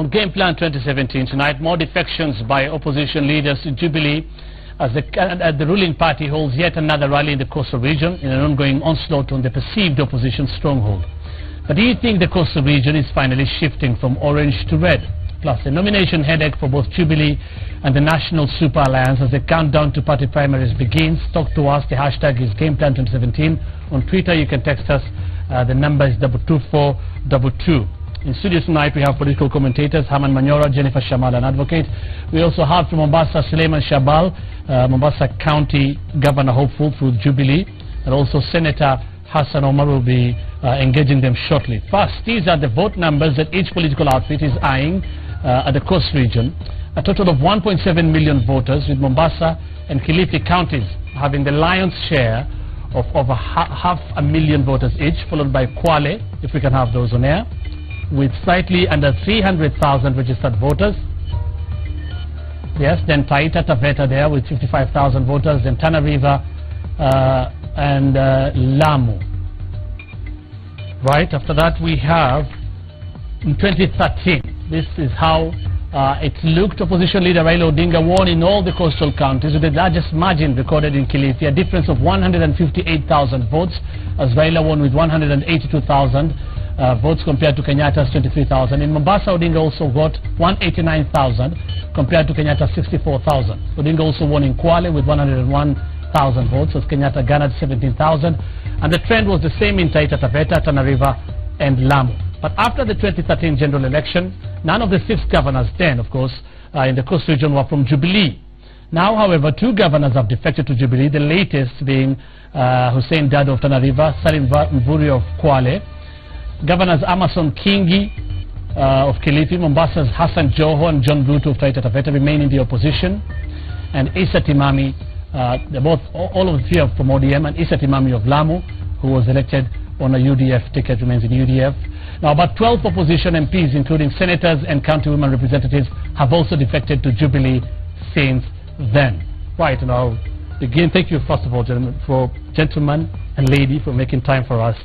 On Game Plan 2017 tonight, more defections by opposition leaders in Jubilee as the ruling party holds yet another rally in the coastal region in an ongoing onslaught on the perceived opposition stronghold. But do you think the coastal region is finally shifting from orange to red? Plus, the nomination headache for both Jubilee and the National Super Alliance as the countdown to party primaries begins. Talk to us. The hashtag is Game Plan 2017. On Twitter, you can text us. The number is 22422. In studio tonight, we have political commentators Haman Manyora, Jennifer Shamal, an advocate. We also have from Mombasa, Suleiman Shabal, Mombasa County Governor hopeful through Jubilee, and also Senator Hassan Omar will be engaging them shortly. First, these are the vote numbers that each political outfit is eyeing at the coast region. A total of 1.7 million voters, with Mombasa and Kilifi counties having the lion's share of over 500,000 voters each, followed by Kwale, if we can have those on air, with slightly under 300,000 registered voters. Yes, then Taita Taveta there with 55,000 voters, then Tana River and Lamu. Right, after that we have in 2013, this is how it looked. Opposition leader Raila Odinga won in all the coastal counties with the largest margin recorded in Kilifi, a difference of 158,000 votes, as Raila won with 182,000 votes compared to Kenyatta's 23,000. In Mombasa, Odinga also got 189,000 compared to Kenyatta's 64,000. Odinga also won in Kwale with 101,000 votes, as Kenyatta garnered 17,000. And the trend was the same in Taita Taveta, Tana River and Lamu. But after the 2013 general election, none of the 6 governors then, of course, in the coast region were from Jubilee. Now, however, 2 governors have defected to Jubilee, the latest being Hussein Dado of Tana River, Salim Mvuri of Kwale. Governors Amason Kingi of Kilifi, Mombasa's Hassan Joho and John Bruto of Taita Taveta remain in the opposition. And Issa Timami, all of the 3 are from ODM, and Issa Timami of Lamu, who was elected on a UDF ticket, remains in UDF. Now, about 12 opposition MPs, including senators and county women representatives, have also defected to Jubilee since then. Right, and I'll begin. Thank you, first of all, gentlemen and lady, for making time for us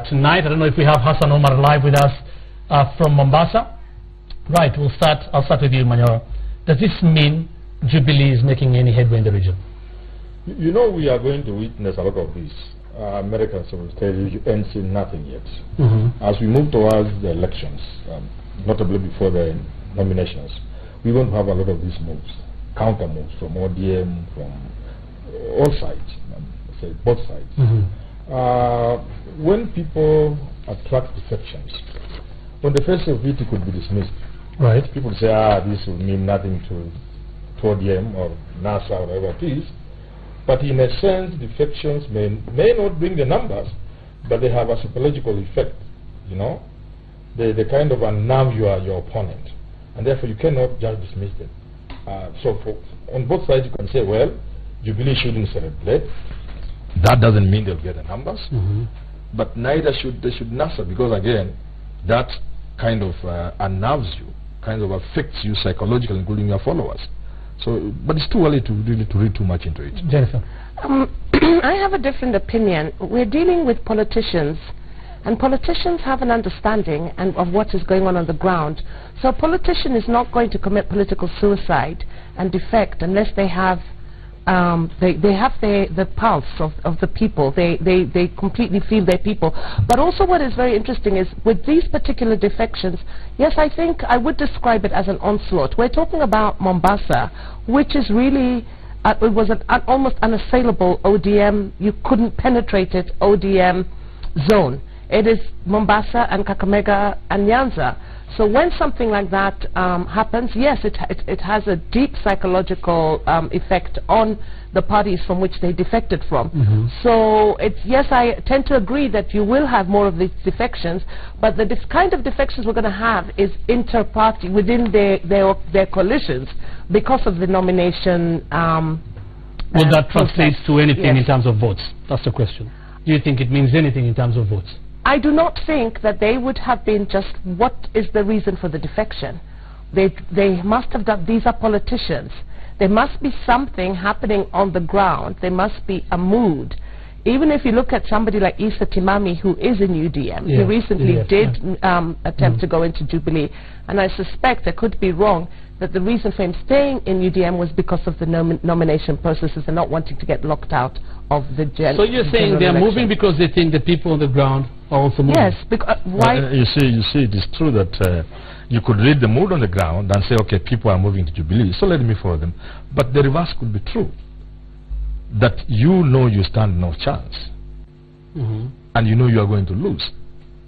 tonight. I don't know if we have Hassan Omar live with us from Mombasa. Right, I'll start with you, Manyora. Does this mean Jubilee is making any headway in the region? You know, we are going to witness a lot of this. Americans will tell you ain't seen nothing yet. As we move towards the elections, notably before the nominations, we're going to have a lot of these moves, counter moves from ODM, from all sides, say both sides. When people attract defections, on the face of it, it could be dismissed. Right. People say, this will mean nothing to ODM or NASA or whatever it is. But in a sense, defections may not bring the numbers, but they have a psychological effect, you know. They kind of unnerve your opponent, and therefore you cannot just dismiss them. So on both sides you can say, well, Jubilee shouldn't celebrate. That doesn't mean they'll get the numbers, but neither should NASA, because again, that kind of unnerves you, kind of affects you psychologically, including your followers. So, but it's too early to really read too much into it. Jennifer? I have a different opinion. We're dealing with politicians, and politicians have an understanding of what is going on the ground. So a politician is not going to commit political suicide and defect unless they have the pulse of the people. They completely feel their people. But also what is very interesting is with these particular defections, yes, I think I would describe it as an onslaught. We're talking about Mombasa, which is really, it was an almost unassailable ODM, you couldn't penetrate it, ODM zone. It is Mombasa and Kakamega and Nyanza. So when something like that happens, yes, it has a deep psychological effect on the parties from which they defected from. So yes, I tend to agree that you will have more of these defections, but the kind of defections we're going to have is inter-party within their coalitions because of the nomination. Will that translate to anything in terms of votes? That's the question. Do you think it means anything in terms of votes? I do not think that they would have been just, what is the reason for the defection? They must have done, these are politicians. There must be something happening on the ground. There must be a mood Even if you look at somebody like Issa Timami, who is in UDM, he recently did attempt to go into Jubilee, and I suspect, I could be wrong, that the reason for him staying in UDM was because of the nomination processes and not wanting to get locked out of the So you're saying they're moving because they think the people on the ground are also moving? Yes, because why? You see, it is true that you could read the mood on the ground and say, okay, people are moving to Jubilee, so let me follow them. But the reverse could be true. That you know you stand no chance, and you know you are going to lose,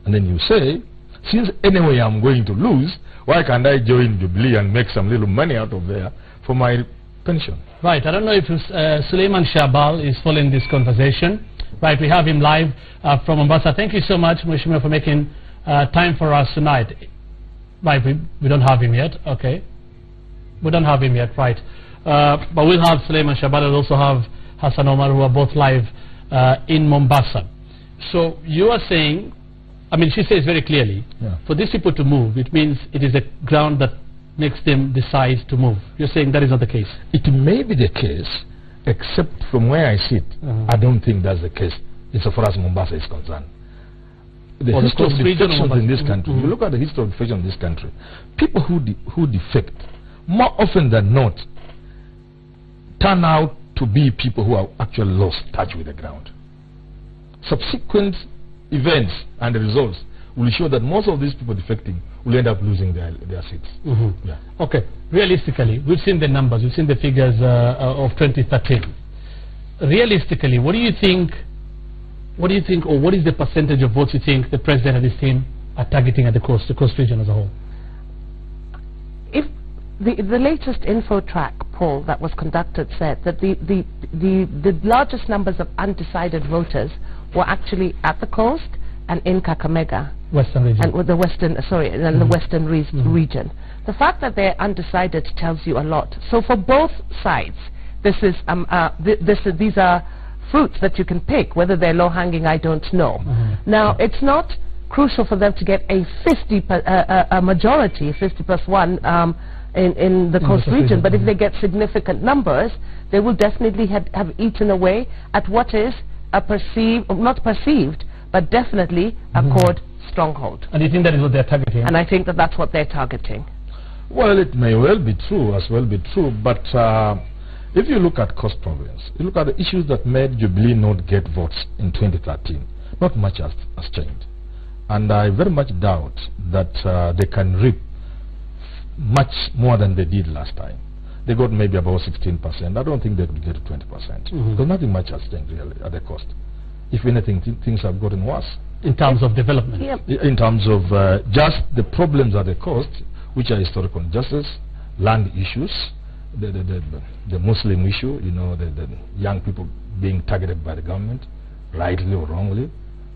and then you say, since anyway I'm going to lose, why can't I join Jubilee and make some little money out of there for my pension? Right, I don't know if Suleiman Shabal is following this conversation. Right, we have him live from Mombasa. Thank you so much, Mheshimiwa, for making time for us tonight. Right, we don't have him yet, okay. We don't have him yet, right. But we'll have Suleiman Shabal and also have Hassan Omar, who are both live in Mombasa. So you are saying, I mean, she says very clearly, for these people to move, it means it is the ground that makes them decide to move. You're saying that is not the case? It may be the case, except from where I sit, I don't think that's the case, insofar as Mombasa is concerned. The history of defections in this country, you look at the history of defection in this country, people who defect, more often than not, turn out to be people who have actually lost touch with the ground. Subsequent events and the results will show that most of these people defecting will end up losing their seats. Okay, realistically, we've seen the numbers, we've seen the figures of 2013. Realistically, what do you think, or what is the percentage of votes you think the president and his team are targeting at the coast region as a whole? If the latest InfoTrack poll that was conducted said that the largest numbers of undecided voters were actually at the coast and in Kakamega, Western region, and with the western, the western region. The fact that they're undecided tells you a lot. So for both sides, this is these are fruits that you can pick. Whether they're low-hanging, I don't know. Now, it's not crucial for them to get a majority, 50 plus 1, in the coast region, but if they get significant numbers, they will definitely have eaten away at what is a perceived, not perceived, but definitely a core stronghold. And you think that is what they're targeting? And I think that that's what they're targeting. Well, it may well be true, but if you look at Coast Province, you look at the issues that made Jubilee not get votes in 2013, not much has changed. And I very much doubt that they can reap much more than they did last time. They got maybe about 16%. I don't think they could get to 20%. Because nothing much has changed really at the coast. If anything, things have gotten worse. In terms of development? In terms of just the problems at the coast, which are historical injustice, land issues, the Muslim issue, you know, the young people being targeted by the government, rightly or wrongly.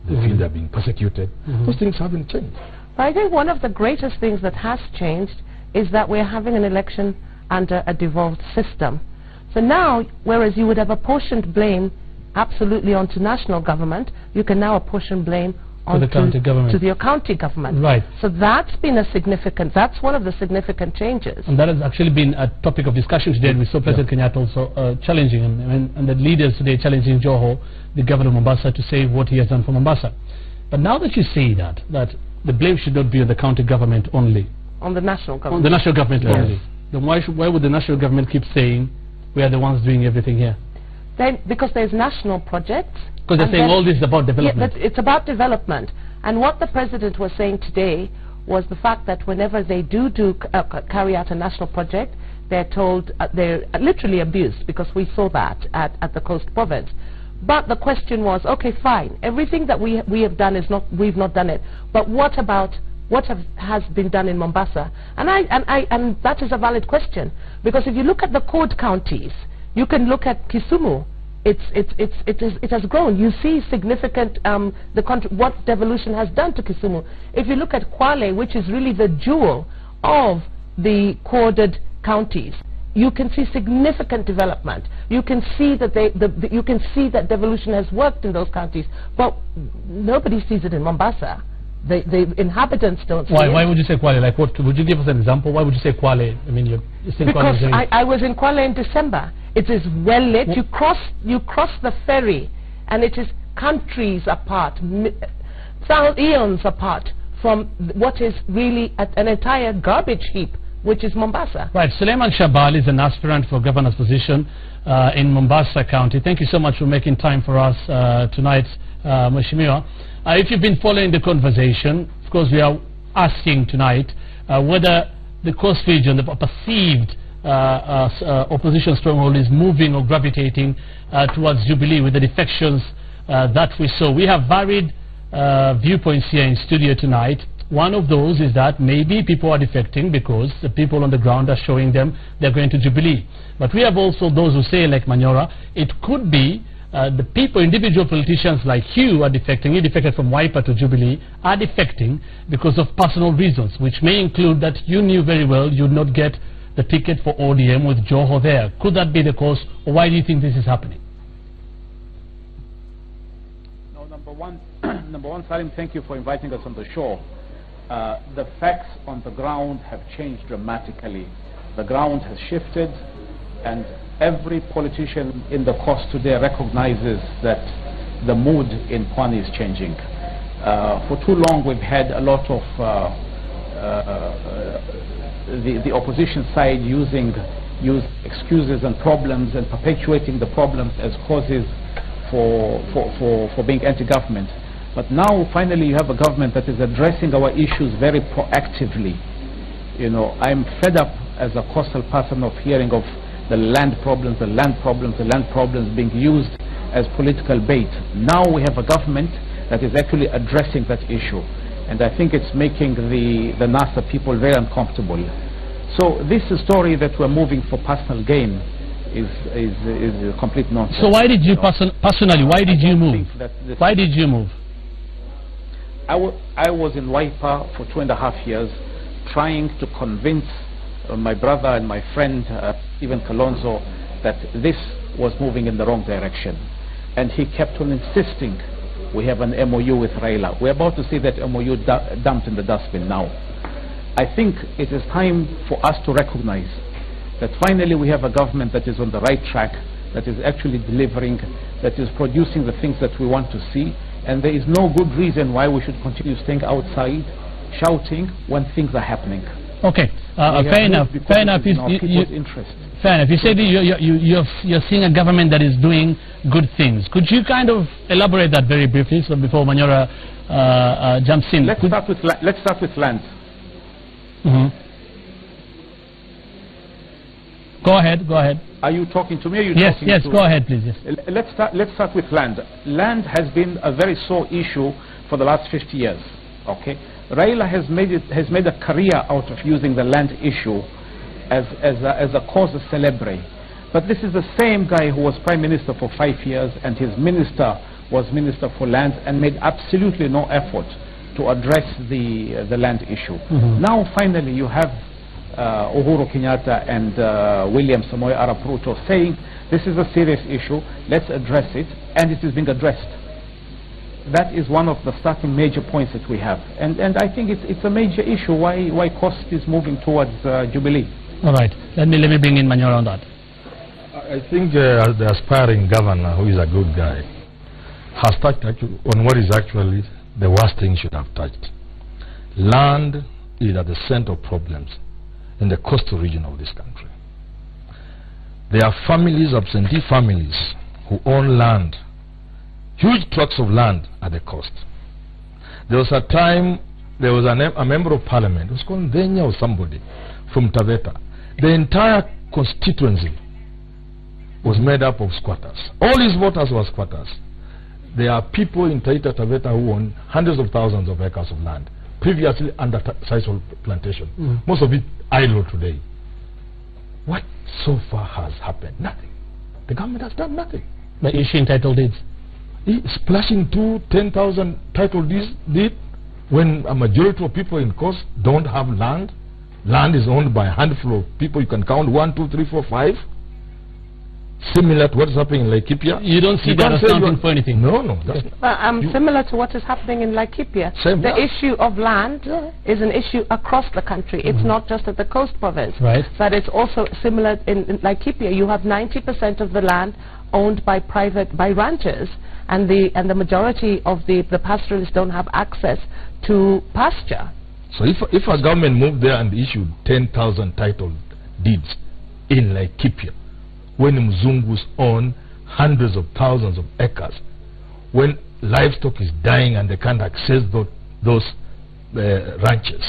They feel they're being persecuted. Those things haven't changed. But I think one of the greatest things that has changed is that we're having an election under a devolved system. So now, whereas you would have apportioned blame absolutely onto national government, you can now apportion blame onto the county government. To your county government. Right. So that's been a significant, that's one of the significant changes. And that has actually been a topic of discussion today. We saw President Kenyatta also challenging him, and the leaders today challenging Joho, the governor of Mombasa, to say what he has done for Mombasa. But now that you say that the blame should not be on the county government only. On the national government. On the national government only. Then why would the national government keep saying we are the ones doing everything here? Then, because there's national projects. Because they're saying all this is about development. Yeah, it's about development. And what the president was saying today was the fact that whenever they carry out a national project, they're told, they're literally abused, because we saw that at the Coast Province. But the question was, okay, fine, everything that we have done is not, we've not done it. But what about what has been done in Mombasa? And that is a valid question, because if you look at the cord counties, you can look at Kisumu. It has grown. You see significant what devolution has done to Kisumu. If you look at Kwale, which is really the jewel of the corded counties, you can see significant development. You can see that you can see that devolution has worked in those counties, but nobody sees it in Mombasa. The inhabitants don't see it. Why would you say Kwale? Like, what would you give us an example? Why would you say Kwale? I mean, you're saying because Kwale. I was in Kwale in December. It is well lit. You cross the ferry and it is countries apart, eons apart from what is really an entire garbage heap, which is Mombasa. Right, Suleiman Shabal is an aspirant for governor's position in Mombasa County. Thank you so much for making time for us tonight, Mheshimiwa. If you've been following the conversation, of course we are asking tonight whether the coast region, the perceived opposition stronghold, is moving or gravitating towards Jubilee with the defections that we saw. We have varied viewpoints here in studio tonight. One of those is that maybe people are defecting because the people on the ground are showing them they're going to Jubilee. But we have also those who say, like Manyora, it could be the people, individual politicians like you are defecting. You defected from Wiper to Jubilee, are defecting because of personal reasons, which may include that you knew very well you'd not get the ticket for ODM with Joho there. Could that be the cause, or why do you think this is happening? No, number one, Salim, thank you for inviting us on the show. The facts on the ground have changed dramatically. The ground has shifted, and every politician in the coast today recognizes that the mood in Pwani is changing. For too long we've had a lot of the opposition side use excuses and problems and perpetuating the problems as causes for being anti-government. But now finally you have a government that is addressing our issues very proactively. You know, I'm fed up as a coastal person of hearing of the land problems being used as political bait. Now we have a government that is actually addressing that issue, and I think it's making the NASA people very uncomfortable. So this story that we're moving for personal gain is a complete nonsense. So why did you personally, why did you move? Why did you move? I was in Wiper for 2.5 years trying to convince my brother and my friend Stephen Kalonzo that this was moving in the wrong direction, and he kept on insisting we have an MOU with Raila. We're about to see that MOU dumped in the dustbin now. I think it is time for us to recognize that finally we have a government that is on the right track, that is actually delivering, that is producing the things that we want to see, and there is no good reason why we should continue staying outside shouting when things are happening. Okay, fair enough. Fair enough. Fair enough. You said you're seeing a government that is doing good things. Could you kind of elaborate that very briefly, so before Manyora jumps in? Let's start with land. Mm-hmm. Go ahead. Are you talking to me? Or are you yes. talking Yes. to Go ahead, please. Yes. Let's start with land. Land has been a very sore issue for the last 50 years. Okay. Raila has made a career out of using the land issue as a cause celebre. But this is the same guy who was Prime Minister for 5 years, and his minister was Minister for Land, and made absolutely no effort to address the land issue. Mm-hmm. Now finally you have Uhuru Kenyatta and William Samoei Arap Ruto saying this is a serious issue, let's address it, and it is being addressed. That is one of the starting major points that we have, and I think it's a major issue why cost is moving towards Jubilee. All right, let me bring in Manyora on that. I think the aspiring governor, who is a good guy, has touched on what is actually the worst thing he should have touched. Land is at the center of problems in the coastal region of this country. There are families, absentee families, who own land, huge tracts of land at the coast. There was a time, there was a member of parliament, it was called Ndenya or somebody, from Taveta. The entire constituency was made up of squatters. All his voters were squatters. There are people in Taita Taveta who own hundreds of thousands of acres of land, previously under sisal plantation. Most of it idle today. What so far has happened? Nothing. The government has done nothing. By issuing title deeds. Splashing 10,000 title deeds when a majority of people in coast don't have land. Land is owned by a handful of people. You can count 1, 2, 3, 4, 5. Similar to what's happening in Laikipia. You don't see that as something for anything? No. Similar to what is happening in Laikipia. The issue of land is an issue across the country. It's not just at the coast province. Right. But it's also similar in Laikipia. You have 90% of the land owned by ranchers, and the majority of the pastoralists don't have access to pasture. So if a government moved there and issued 10,000 title deeds in Laikipia, when Mzungus own hundreds of thousands of acres, when livestock is dying and they can't access those ranches,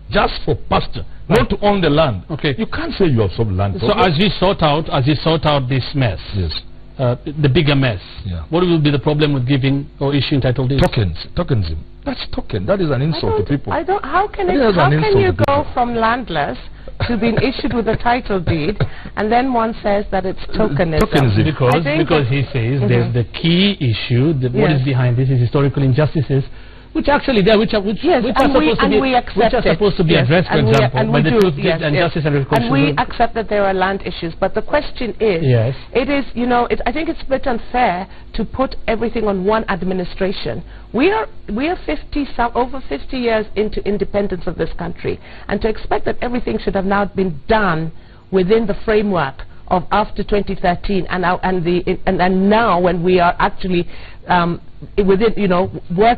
just for pasture, not to own the land. Okay. You can't say you have some land. So as you sort out this mess, yes, the bigger mess, yeah, what will be the problem with giving or issuing title deeds? Tokenism. That's token. That is an insult to people. How can you go from landless to being issued with a title deed, and then one says that it's tokenism? Because he says there's the key issue, what is behind this is historical injustices, which actually there, which are supposed to be addressed, for example, by the Truth and Justice and Reconciliation. And we accept that there are land issues, but the question is, it is, you know, I think it's a bit unfair to put everything on one administration. We are over 50 years into independence of this country, and to expect that everything should have now been done within the framework of after 2013 and now when we are actually within, you know,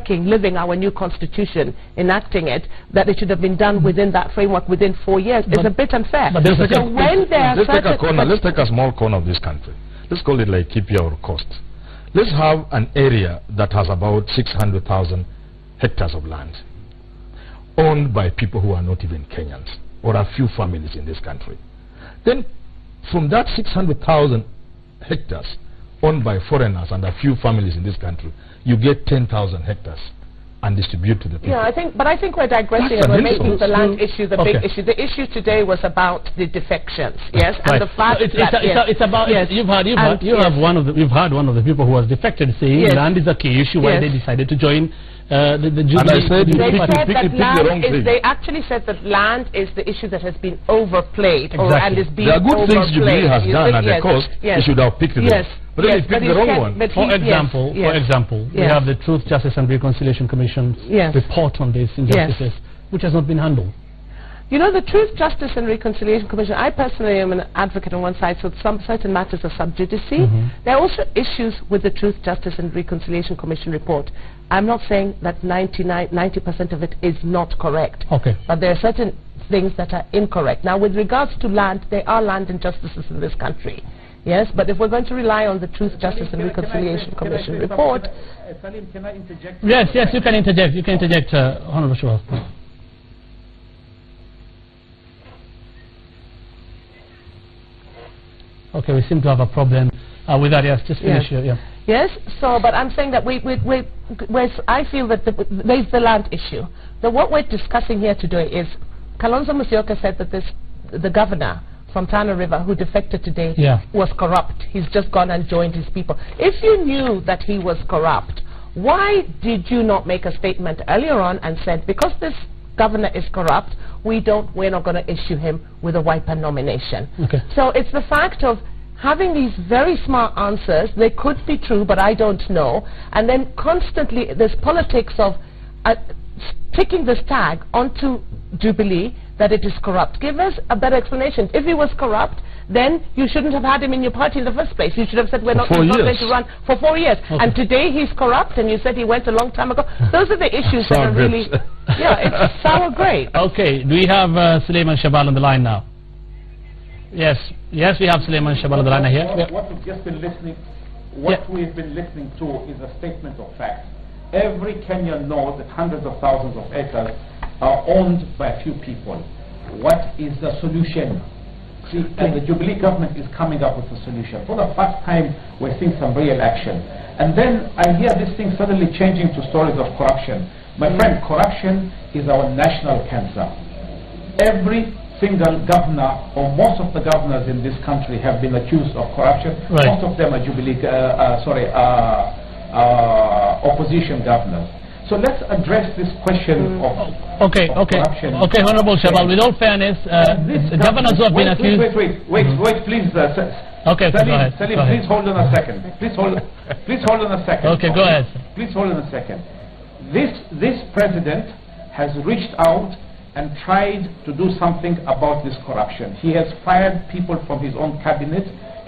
living our new constitution, enacting it, that it should have been done within that framework within 4 years is a bit unfair. But let's take a small corner of this country. Let's call it like Laikipia or Coast. Let's have an area that has about 600,000 hectares of land owned by people who are not even Kenyans or a few families in this country. Then from that 600,000 hectares owned by foreigners and a few families in this country, you get 10,000 hectares and distribute to the people. Yeah, I think we're digressing and we're making the land issue the big issue. The issue today was about the defections, yes, and the fact it's about you've had one of the people who was defected saying land is a key issue why they decided to join the Jubilee. They actually said that land is the issue that has been overplayed and is being overplayed. There are good things Jubilee has done at the coast. You should have picked it up. But then he picked the wrong one. For example, we have the Truth, Justice and Reconciliation Commission's report on these injustices, which has not been handled. You know, the Truth, Justice and Reconciliation Commission, I personally am an advocate on one side, so some certain matters are sub judice. There are also issues with the Truth, Justice and Reconciliation Commission report. I'm not saying that 90% of it is not correct. Okay. But there are certain things that are incorrect. Now, with regards to land, there are land injustices in this country. Yes, but if we're going to rely on the Truth, Justice and Reconciliation Commission report... Salim, can I interject? Yes, you can interject. You can interject, Honorable Shawaf. Okay, we seem to have a problem with that. Yes, just finish. Yes, so, but I'm saying that I feel that there's the land issue. What we're discussing here today is, Kalonzo Musyoka said that the governor from Tana River who defected today was corrupt. He's just gone and joined his people. If you knew that he was corrupt, why did you not make a statement earlier on and said, because this governor is corrupt, we're not going to issue him with a wiper nomination? Okay. So it's the fact of having these very smart answers. They could be true, but I don't know. And then constantly this politics of sticking this tag onto Jubilee that it is corrupt. Give us a better explanation. If he was corrupt, then you shouldn't have had him in your party in the first place. You should have said we're not going to run for 4 years. Okay. And today he's corrupt, and you said he went a long time ago. Those are the issues that are really, it's sour grapes. Okay, do we have Suleiman Shabal on the line now? Yes, we have Suleiman Shabal on the line here. What we've just been listening, we've been listening to is a statement of fact. Every Kenyan knows that hundreds of thousands of acres are owned by a few people. What is the solution? See, and the Jubilee government is coming up with a solution. For the first time, we're seeing some real action. And then I hear this thing suddenly changing to stories of corruption. My friend, corruption is our national cancer. Every single governor, or most of the governors in this country, have been accused of corruption. Right. Most of them are Jubilee, opposition governors. So let's address this question of corruption. Okay, Honorable Shabal, with all fairness, governors who have been accused... Wait, please. Okay, Salim, please hold on a second. Please hold on a second. Okay, go ahead. Please hold on a second. This president has reached out and tried to do something about this corruption. He has fired people from his own cabinet,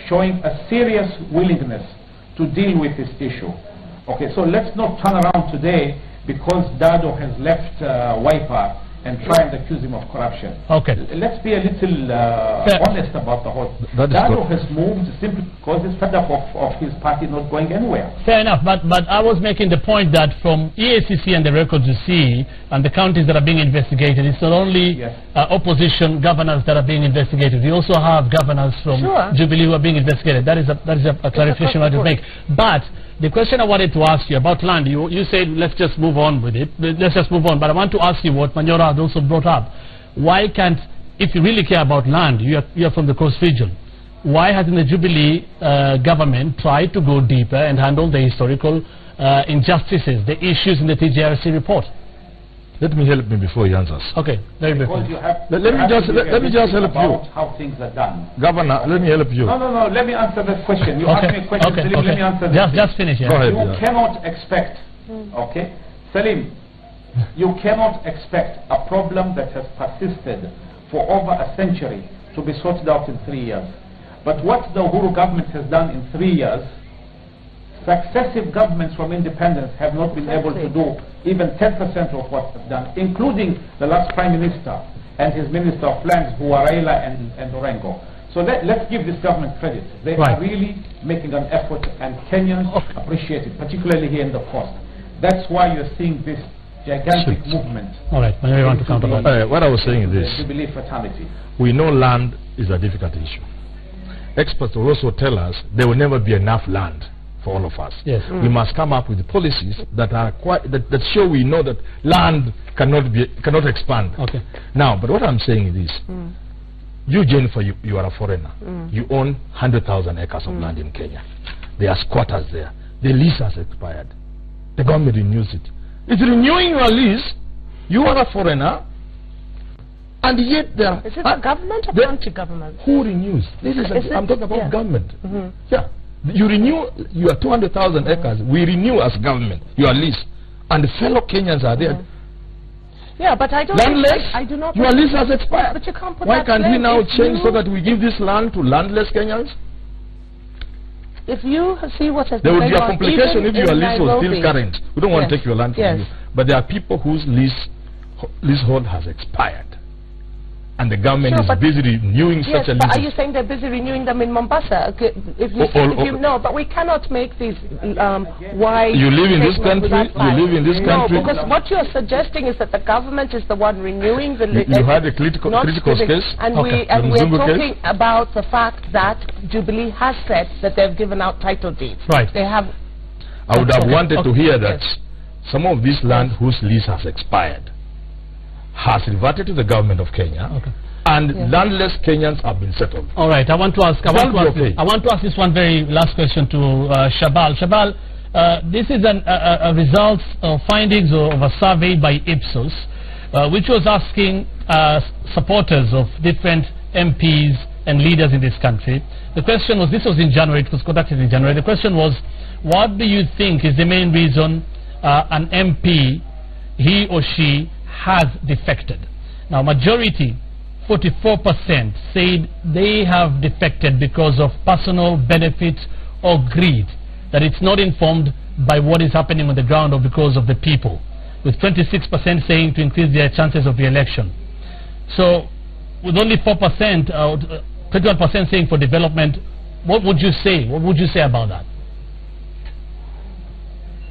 showing a serious willingness to deal with this issue. Okay, so let's not turn around today because Dado has left Wiper and try and accuse him of corruption. Okay. Let's be a little honest about the whole. Dado has moved simply because he's fed up of his party not going anywhere. Fair enough, but I was making the point that from EACC and the records you see, and the counties that are being investigated, it's not only opposition governors that are being investigated. We also have governors from Jubilee who are being investigated. That is a clarification I want to make. But the question I wanted to ask you about land, you said let's just move on with it. Let's just move on. But I want to ask you what Manyora had also brought up. Why can't, if you really care about land, you are from the Coast Region, why hasn't the Jubilee government tried to go deeper and handle the historical injustices, the issues in the TJRC report? Let me help me before he answers. Okay, very because briefly. Let me just help you. How things are done. Governor, let me help you. No, let me answer that question. You asked me a question, Salim, let me answer that. Just finish. Go ahead. You cannot expect, okay, Salim, you cannot expect a problem that has persisted for over a century to be sorted out in 3 years. But what the Uhuru government has done in 3 years, successive governments from independence have not been able to do even 10% of what they've done, including the last Prime Minister and his Minister of Lands, who are Raila and Orengo. So let's give this government credit. They are really making an effort, and Kenyans appreciate it, particularly here in the coast. That's why you're seeing this gigantic movement. All right, when you want to counter that. What I was saying is this. Jubilee fraternity. We know land is a difficult issue. Experts will also tell us there will never be enough land for all of us. Yes. We must come up with policies that are that show we know that land cannot expand. Okay. Now, but what I'm saying is this. You, Jennifer, you are a foreigner. You own 100,000 acres of land in Kenya. There are squatters there. The lease has expired. The government renews it. It's renewing your lease. You are a foreigner. And yet there is it a government or county government? Who renews? I'm talking about government. Yeah. You renew your 200,000 acres. We renew as government your lease, and the fellow Kenyans are there. Yeah, but I don't. Landless. I do not. Your lease has expired. But you can't put Why that can't we now change so you, that we give this land to landless Kenyans? If you see what has there been would be a complication if your lease was still current. We don't want to take your land from you, but there are people whose leasehold has expired. And the government is busy renewing such a lease. But are you saying they're busy renewing them in Mombasa? No, but we cannot make these wide... You live in this country? You live in this country? No, because what you're suggesting is that the government is the one renewing the... You had a critical case? And we're talking about the fact that Jubilee has said that they've given out title deeds. Right. They have... I would have wanted to hear that some of this land whose lease has expired has reverted to the government of Kenya, and landless Kenyans have been settled. All right, I want to ask this one very last question to Shabal. Shabal, this is a results or findings of a survey by Ipsos, which was asking supporters of different MPs and leaders in this country. The question was, this was in January, it was conducted in January. The question was, what do you think is the main reason an MP, he or she, has defected? Now, majority, 44%, said they have defected because of personal benefit or greed, that it's not informed by what is happening on the ground or because of the people, with 26% saying to increase their chances of the election. So, with only 4%, 21% saying for development, what would you say? What would you say about that?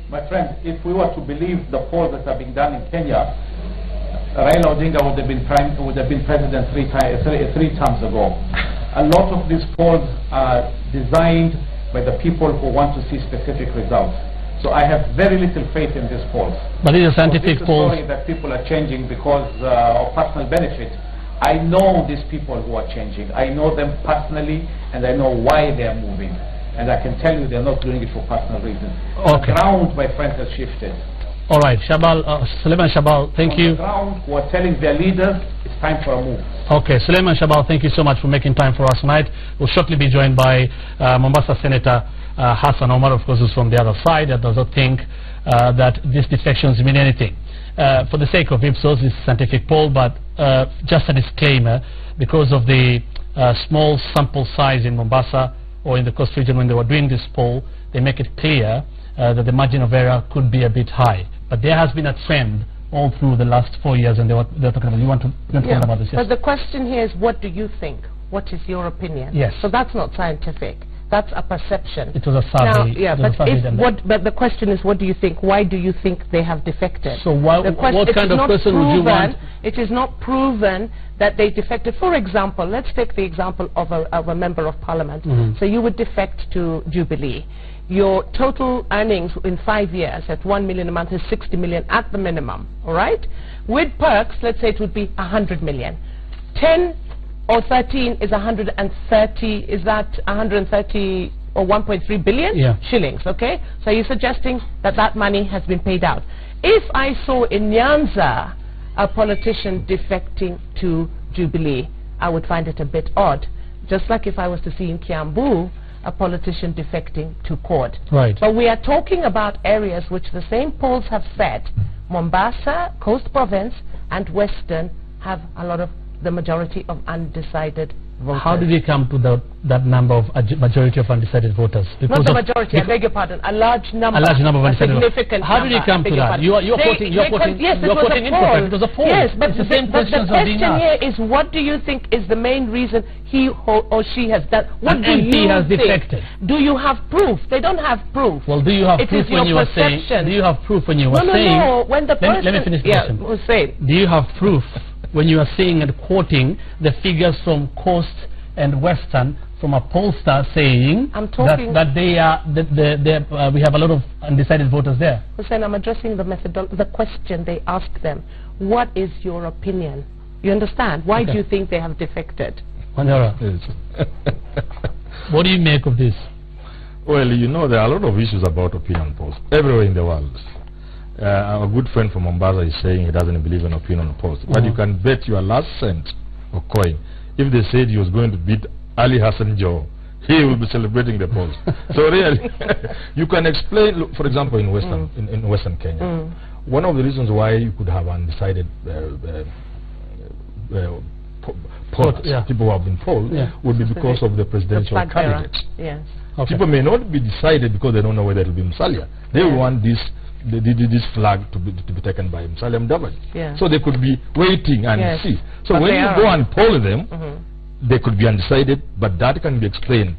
My friend, if we were to believe the polls that are being done in Kenya, Raila Odinga would have been president three terms ago. A lot of these polls are designed by the people who want to see specific results. So I have very little faith in these polls. But these are scientific polls. It's a story that people are changing because of personal benefit. I know these people who are changing. I know them personally, and I know why they are moving. And I can tell you they're not doing it for personal reasons. The ground, my friend, has shifted. All right, Shabal, Suleiman Shabal, thank you. On the ground, who are telling their leaders it's time for a move. Okay, Suleiman Shabal, thank you so much for making time for us tonight. We'll shortly be joined by Mombasa Senator Hassan Omar, of course, who's from the other side, that does not think that these defections mean anything. For the sake of Ipsos, this scientific poll, but just a disclaimer, because of the small sample size in Mombasa or in the Coast region when they were doing this poll, they make it clear that the margin of error could be a bit high. But there has been a trend all through the last 4 years, and they're talking about. You want to talk about this? Yes. But the question here is, what do you think? What is your opinion? Yes. So that's not scientific. That's a perception. It was a survey. Now, yeah, but the question is, what do you think? Why do you think they have defected? So what kind of person would you want? It is not proven that they defected. For example, let's take the example of a member of parliament. So you would defect to Jubilee. Your total earnings in 5 years at 1 million a month is 60 million at the minimum, all right? With perks, let's say it would be 100 million. 10 or 13 is 130, is that 130 or 1.3 billion shillings, okay? So you're suggesting that that money has been paid out. If I saw in Nyanza a politician defecting to Jubilee, I would find it a bit odd. Just like if I was to see in Kiambu a politician defecting to court. Right. But we are talking about areas which the same polls have said, Mombasa, Coast Province, and Western have a lot of the majority of undecided voters. How did you come to that number of majority of undecided voters? Because not the majority, I beg your pardon, a large number. A large number of undecided voters. Significant How did you come to that? You're quoting input. It was a poll. Yes, but it's the same questions the are being asked. question here is, what do you think is the main reason he or she has done? What do MP you has think? defected. Do you have proof? They don't have proof. Well, do you have proof when you were saying? Do you have proof when you were saying? No. When the person, let me finish the question. Say. Do you have proof when you are saying and quoting the figures from Coast and Western from a pollster saying that they are we have a lot of undecided voters there? Hussein, I'm addressing the question they asked them. What is your opinion? You understand? Why do you think they have defected? Wanjara, what do you make of this? Well, you know, there are a lot of issues about opinion polls everywhere in the world. Our good friend from Mombasa is saying he doesn't believe in opinion polls. But you can bet your last cent or coin, if they said he was going to beat Ali Hassan Joe, he will be celebrating the polls. So really, you can explain, look, for example, in Western Kenya, one of the reasons why you could have undecided people who have been polled would be because of the presidential candidates. Yes. Okay. People may not be decided because they don't know whether it will be Musalia. They want this flag to be taken by Musalia Mudavadi. So they could be waiting and see. So when you go and poll them, they could be undecided, but that can be explained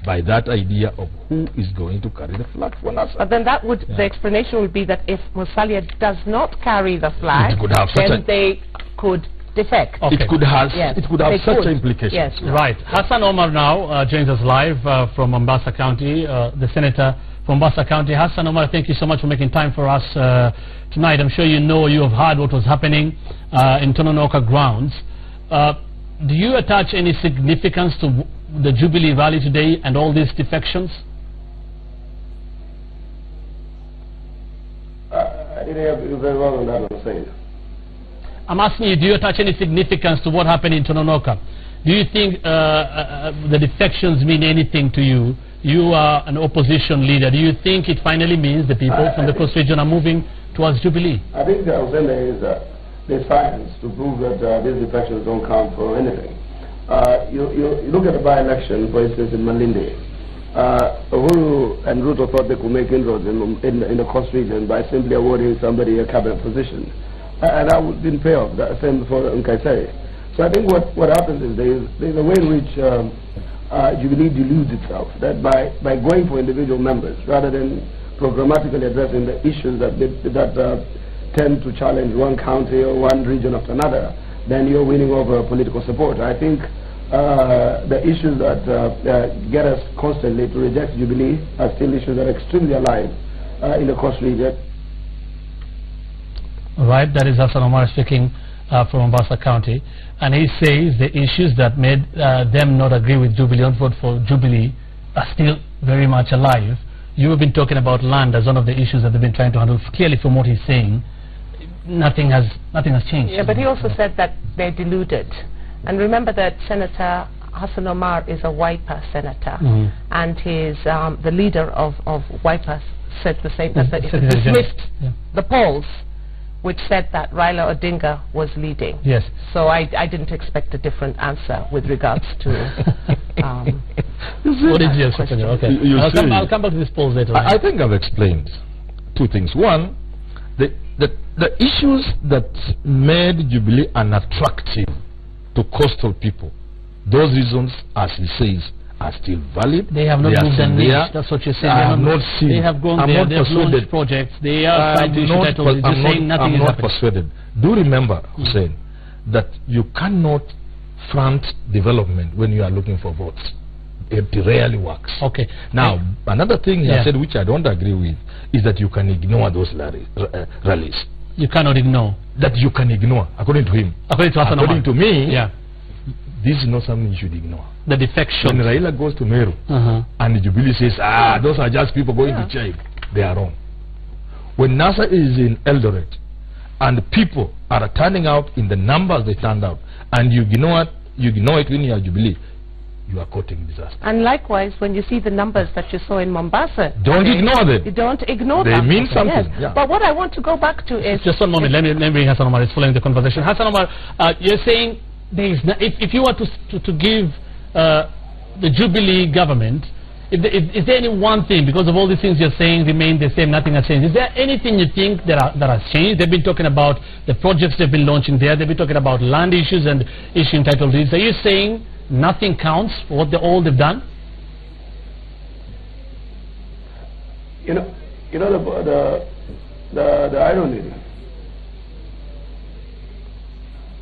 by that idea of who is going to carry the flag for NASA. But then that would, the explanation would be that if Musalia does not carry the flag, then they could defect. Okay. It could have such an implication. Yes. Right. Hassan Omar now joins us live from Mombasa County, the Senator from Mombasa County. Hassan Omar, thank you so much for making time for us tonight. I'm sure you have heard what was happening in Tononoka grounds. Do you attach any significance to the Jubilee rally today and all these defections? I didn't hear you very well on that, I'm saying. I'm asking you, do you attach any significance to what happened in Tononoka? Do you think the defections mean anything to you? You are an opposition leader. Do you think it finally means the people from the Coast region are moving towards Jubilee? I think there is the science to prove that these defections don't count for anything. You look at the by-election, for instance, in Malindi. Uhuru and Ruto thought they could make inroads in the Coast region by simply awarding somebody a cabinet position. And that didn't pay off. That same for Nkaisei. So I think what happens is there's a way in which Jubilee deludes itself that by going for individual members rather than programmatically addressing the issues that tend to challenge one county or one region after another, then you're winning over political support. I think the issues that get us constantly to reject Jubilee are still issues that are extremely alive in the Coast region. Right, that is Hassan Omar speaking from Mombasa County, and he says the issues that made them not agree with Jubilee, not vote for Jubilee, are still very much alive. You have been talking about land as one of the issues that they've been trying to handle. Clearly, from what he's saying, nothing has changed. Yeah, but he also said that they're deluded. And remember that Senator Hassan Omar is a Wiper senator, and he's the leader of Wiper said the same. Dismissed the polls, which said that Raila Odinga was leading. Yes. So I didn't expect a different answer with regards to What did you say? Okay. I'll come back to this polls later. I think I've explained two things. One, the issues that made Jubilee unattractive to coastal people, those reasons, as he says, are still valid. They have not moved an inch. That's what you're saying. I have not seen. They have gone there. They have launched projects. They are trying to issue titles. You're saying nothing is happening. I'm not persuaded. Do remember, Hussein, that you cannot front development when you are looking for votes. It rarely works. Okay. Now, another thing he said, which I don't agree with, is that you can ignore those rallies. You cannot ignore. That you can ignore, according to him. According to me, this is not something you should ignore. The defection. When Raila goes to Meru and Jubilee says, those are just people going to jail, they are wrong. When NASA is in Eldoret and people are turning out in the numbers they turned out, and you ignore it when you are Jubilee, you are courting disaster. And likewise, when you see the numbers that you saw in Mombasa, don't ignore them. You don't ignore them. They mean something. Yes. Yeah. But what I want to go back to is... Just one moment. Let me bring Hassan Omar. It's following the conversation. Hassan Omar, you're saying there is if you were to give the Jubilee government, is there any one thing, because of all these things you're saying remain the same, nothing has changed, is there anything you think that has changed? They've been talking about the projects they've been launching there. They've been talking about land issues and issuing title deeds. Are you saying nothing counts for what all they've done? You know the irony.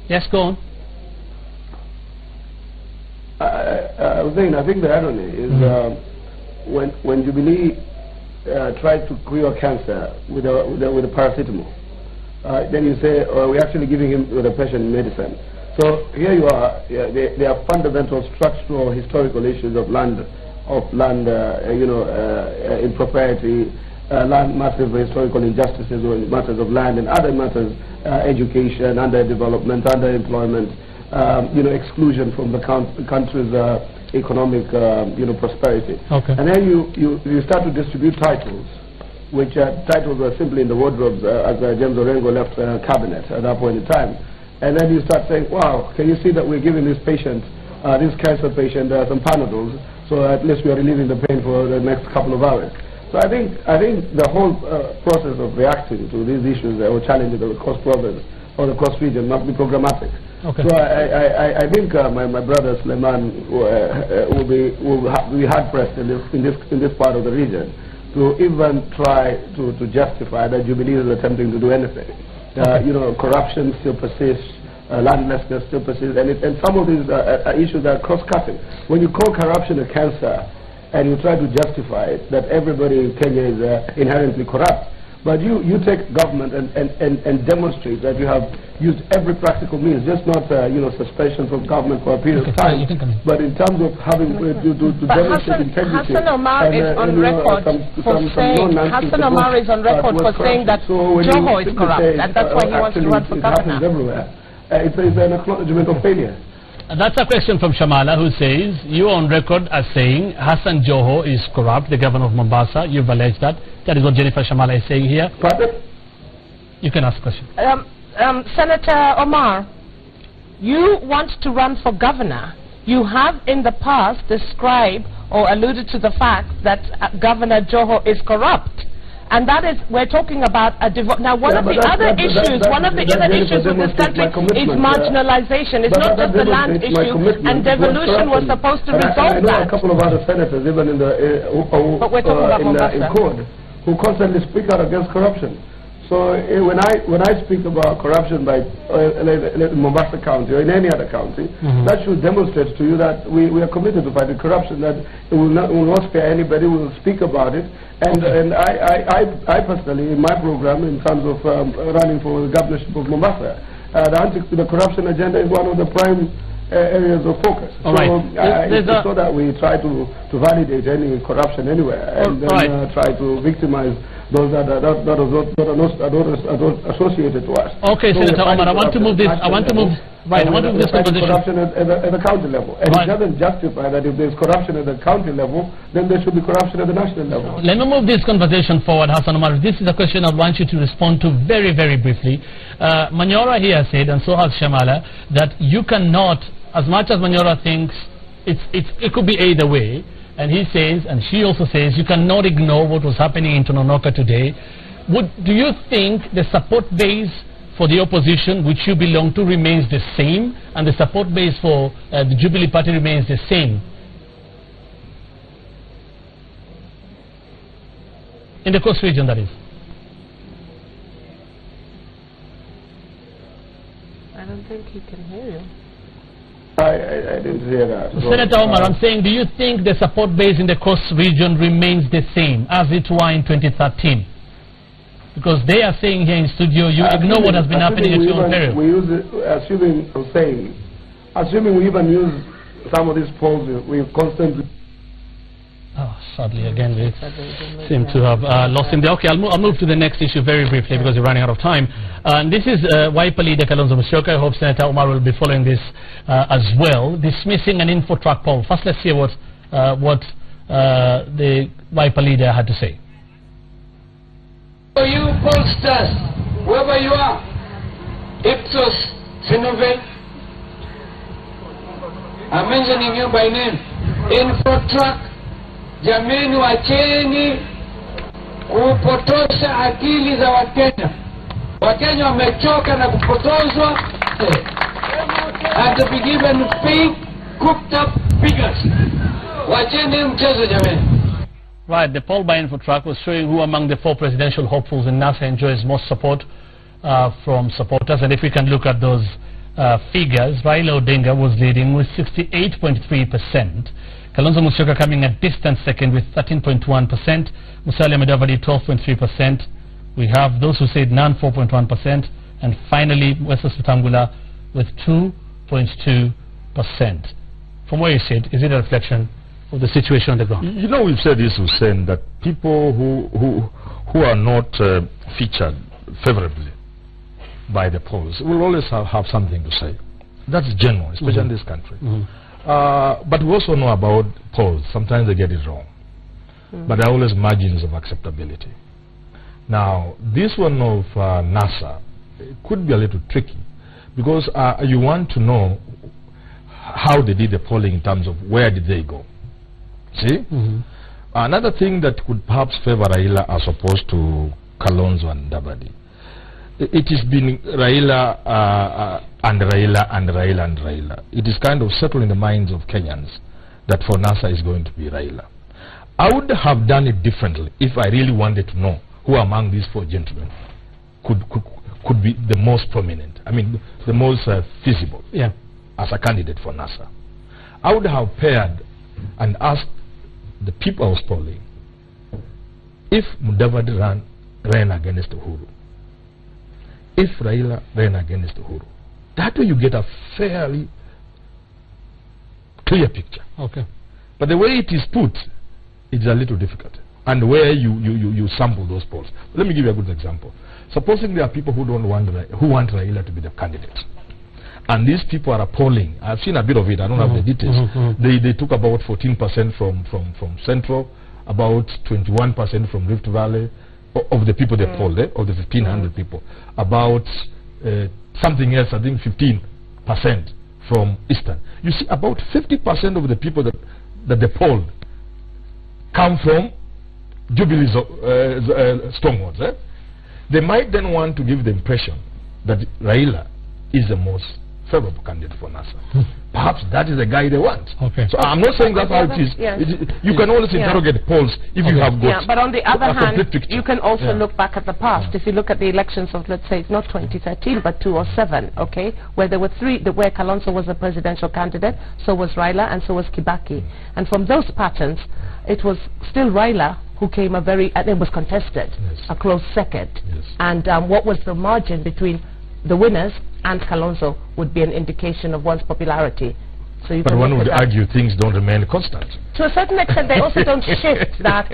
Yes, go on. I was saying, I think the irony is when Jubilee tried to cure cancer with a paracetamol, then you say, we're actually giving him the patient medicine. So here you are. There are fundamental structural historical issues of land, impropriety, land, massive historical injustices or matters of land and other matters, education, underdevelopment, underemployment, exclusion from the country's economic, prosperity. Okay. And then you start to distribute titles, which titles were simply in the wardrobes as James Orengo left cabinet at that point in time. And then you start saying, wow, can you see that we're giving this patient, this cancer patient, some Panadols, so at least we are relieving the pain for the next couple of hours. So I think the whole process of reacting to these issues or challenging the coast province or the coast region must be programmatic. Okay. So I think my brother Suleiman will be hard pressed in this part of the region to even try to justify that Jubilee is attempting to do anything. Corruption still persists, landlessness still persists, and some of these issues are cross-cutting. When you call corruption a cancer, and you try to justify it, that everybody in Kenya is inherently corrupt, but you take government and demonstrate that you have used every practical means, just not suspension from government for a period of time, but in terms of having to demonstrate integrity. Hassan Omar is on record for saying that Joho is corrupt, and that's why he wants to run for governor. Everywhere. It's an acknowledgement of failure. That's a question from Shamala, who says, you are on record as saying Hassan Joho is corrupt, the governor of Mombasa. You've alleged that. That is what Jennifer Shamala is saying here. Pardon? You can ask a question. Senator Omar, you want to run for governor. You have in the past described or alluded to the fact that Governor Joho is corrupt. And that is, we're talking about a now one of the other issues with this country is marginalization. It's not just the land issue, and devolution was supposed to resolve that. I know a couple of other senators, even in the but we're talking about in court, who constantly speak out against corruption. So when I speak about corruption by Mombasa County or in any other county, that should demonstrate to you that we are committed to fighting corruption, that it will not spare anybody, we will speak about it. And I personally, in my program, in terms of running for the governorship of Mombasa, the corruption agenda is one of the prime areas of focus. So that we try to validate any corruption anywhere and then try to victimize those that are associated to us. Okay, so Senator Omar, I want to move this. I want to move this conversation. Corruption at the county level, and it doesn't justify that if there's corruption at the county level, then there should be corruption at the national level. Let me move this conversation forward, Hassan Omar. This is a question I want you to respond to very, very briefly. Manyora here said, and so has Shamala, that you cannot, as much as Manyora thinks it could be either way. And he says, and she also says, you cannot ignore what was happening in Tononoka today. Do you think the support base for the opposition, which you belong to, remains the same, and the support base for the Jubilee Party remains the same? In the coast region, that is. I don't think he can hear you. I didn't hear that. Senator Omar, I'm saying, do you think the support base in the coast region remains the same as it were in 2013? Because they are saying here in studio, you ignore what has been happening at your own peril. We use it, assuming we even use some of these polls, we constantly... Oh, sadly, again, we seem to have lost him there. Okay, I'll move to the next issue very briefly because we're running out of time. And this is Wiper leader Kalonzo Musyoka. I hope Senator Omar will be following this as well. Dismissing an info-track poll. First, let's hear what the Wiper leader had to say. For you pollsters, whoever you are, Ipsos, Sinove, I'm mentioning you by name. Info-track. Jameni, wacheni kupotosha akili za Wakenya. Wakenya wamechoka na kupotozwa and to be given fake, cooked up figures. Wacheni mchezo jameni. Right, the poll by Infotrack was showing who among the 4 presidential hopefuls in NASA enjoys most support from supporters. And if we can look at those figures, Raila Odinga was leading with 68.3%. Kalonzo Musyoka coming a distant second with 13.1%. Musalia Mudavadi 12.3%. We have those who said none 4.1%. And finally, Westus Wetangula with 2.2%. From where you sit, is it a reflection of the situation on the ground? You know, we've said this, Hussein, that people who are not featured favorably by the polls will always have something to say. That's genuine, especially in this country. But we also know about polls. Sometimes they get it wrong. But there are always margins of acceptability. Now, this one of NASA could be a little tricky because you want to know how they did the polling in terms of where did they go. See? Another thing that could perhaps favor Raila as opposed to Kalonzo and Dabadi. It has been Raila and Raila and Raila and Raila. It is kind of settled in the minds of Kenyans that for NASA is going to be Raila. I would have done it differently if I really wanted to know who among these 4 gentlemen could be the most prominent. I mean, the most feasible as a candidate for NASA. I would have paired and asked the people I was polling if Mudavadi ran against Uhuru, if Raila ran against Uhuru. That way you get a fairly clear picture. Okay. But the way it is put, it's a little difficult. And where you sample those polls. Let me give you a good example. Supposing there are people who want Raila to be the candidate. And these people are polling. I've seen a bit of it. I don't have the details. They took about 14% from Central, about 21% from Rift Valley, of the people they polled, of the 1,500 people. About something else, I think 15% from Eastern. You see, about 50% of the people that they polled come from Jubilee's strongholds. They might then want to give the impression that Raila is the most favorable candidate for NASA. Perhaps that is the guy they want. Okay. So I'm not saying that's how it is. You can always interrogate polls if you have got but on the other hand, picture. you can also look back at the past. If you look at the elections of, let's say, not 2013, but 2007, okay, where there were 3, where Kalonzo was a presidential candidate, so was Raila, and so was Kibaki. And from those patterns, it was still Raila who came it was contested, a close second. And what was the margin between the winners and Kalonzo would be an indication of one's popularity. So you but one would argue things don't remain constant. To a certain extent, they also don't shift that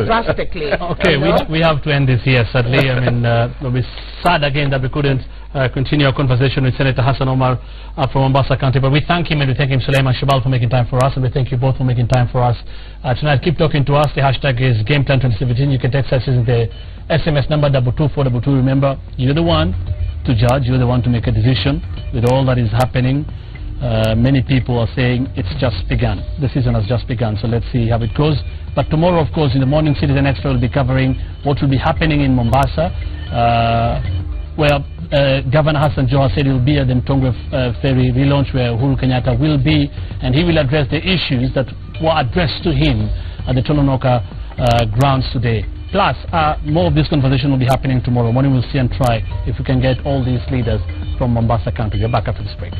drastically. Okay, we have to end this here, sadly. I mean, it'll be sad again that we couldn't continue our conversation with Senator Hassan Omar from Mombasa County. But we thank him, and we thank him, Suleiman Shibal, for making time for us, and we thank you both for making time for us tonight. Keep talking to us. The hashtag is GamePlan2017. You can text us using the SMS number 22422. Remember, you're the one to judge. You're the one to make a decision with all that is happening Many people are saying it's just begun. The season has just begun, so let's see how it goes. But tomorrow, of course, in the morning, Citizen Extra will be covering what will be happening in Mombasa, where Governor Hassan Joha said he will be at the Mtongwe ferry relaunch, where Uhuru Kenyatta will be, and he will address the issues that were addressed to him at the Tononoka grounds today. Plus, more of this conversation will be happening tomorrow morning. We'll see and try if we can get all these leaders from Mombasa County. We're back after this break.